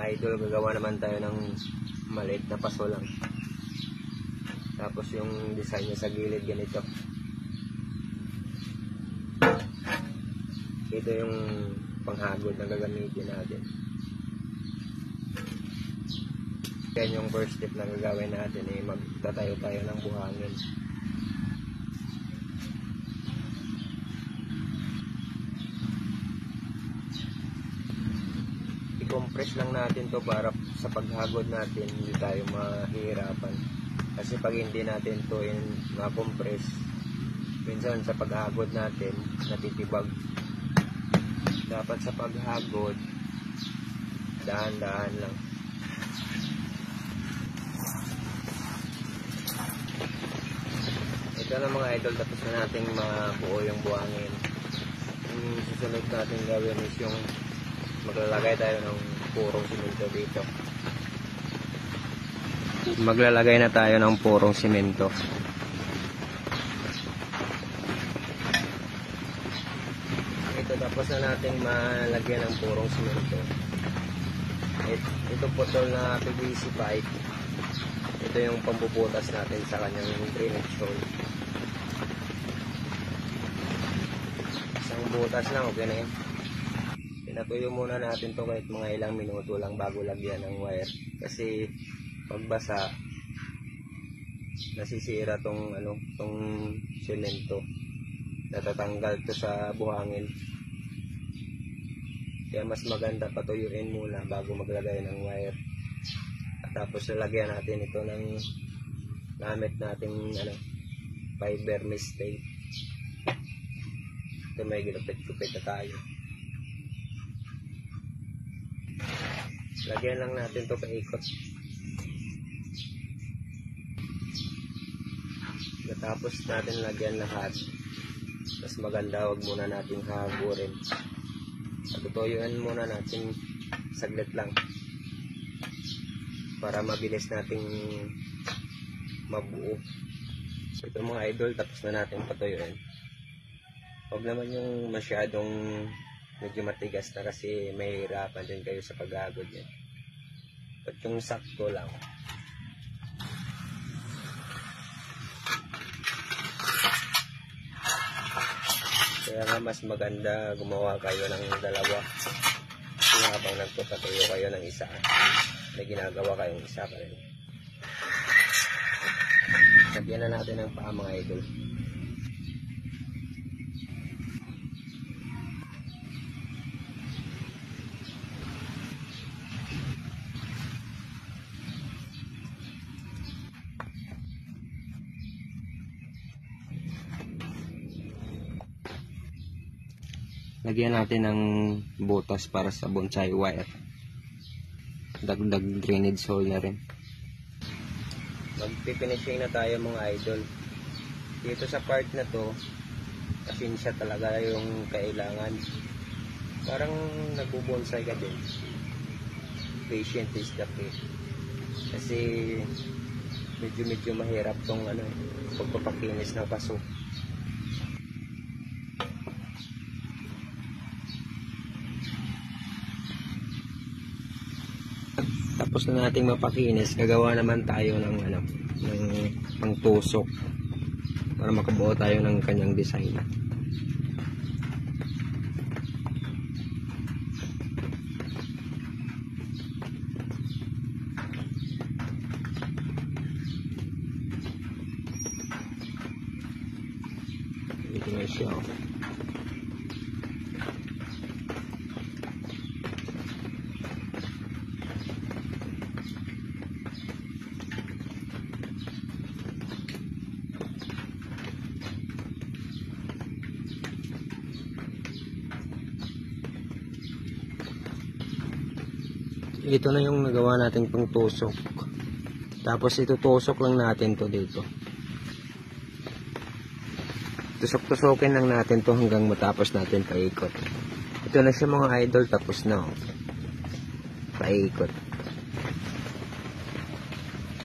mga idol, gagawa naman tayo ng maliit na paso lang. Tapos yung design niya sa gilid ganito. Ito yung panghagod na gagamitin natin. Yan yung first step na gagawin natin, magtatayo tayo ng buhangin. I-compress lang natin to para sa paghagod natin hindi tayo mahihirapan. Kasi pag hindi natin to ma-compress, minsan sa paghagod natin natitibag. Dapat sa paghagod dahan-dahan lang. Ito na mga idol, tapos na natin mabuo yung buhangin. Yung susunod natin gawin is yung maglalagay tayo ng purong simento dito. Maglalagay na tayo ng purong simento. Ito, tapos na natin malagyan ng purong simento. Ito putol na PVC pipe. Ito yung pambubutas natin sa kanyang drainage hole. Isang butas lang, okay na yun. Pinatuyo muna natin to kahit mga ilang minuto lang bago lagyan ng wire. Kasi pagbasa, nasisira tong semento. Natatanggal to sa buhangin. Kaya mas maganda patuyuin muna bago maglagay ng wire. At tapos lalagyan natin ito ng gamit nating fiber mesh tape. Ito may ginupit-gupit na tayo. Lagyan lang natin to paikot. Tapos natin lagyan lahat. Mas maganda, wag muna natin hagurin. Tutuyuan muna natin saglit lang para mabilis nating mabuo. So ito mga idol, tapos na natin patuyuin. Huwag naman yung masyadong medyo matigas na kasi may hirapan din kayo sa paghagod yan. At yung sakto lang. Kaya nga mas maganda gumawa kayo ng dalawa. Kasi habang nagpapatuyo kayo ng isa, may ginagawa kayong isa pa rin. Lagyan na natin ng paa mga idol. Lagyan natin ng butas para sa bonsai wire. Dagdag drainage hole na rin. Magpifinishing na tayo mga idol. Dito sa part na to, pasensya talaga yung kailangan. Parang nagbubonsai ka din. Patient is the key. Kasi medyo mahirap tong pagpapakinis ng paso. Tapos na nating mapakinis, gagawa naman tayo ng pangtusok para makabuo tayo ng kanyang design. Ito na siya. Ito na yung nagawa nating pangtusok. Tapos itutusok lang natin to dito. Tusok-tusokin lang natin to hanggang matapos natin paikot. Ito na siya mga idol, tapos na. Paikot.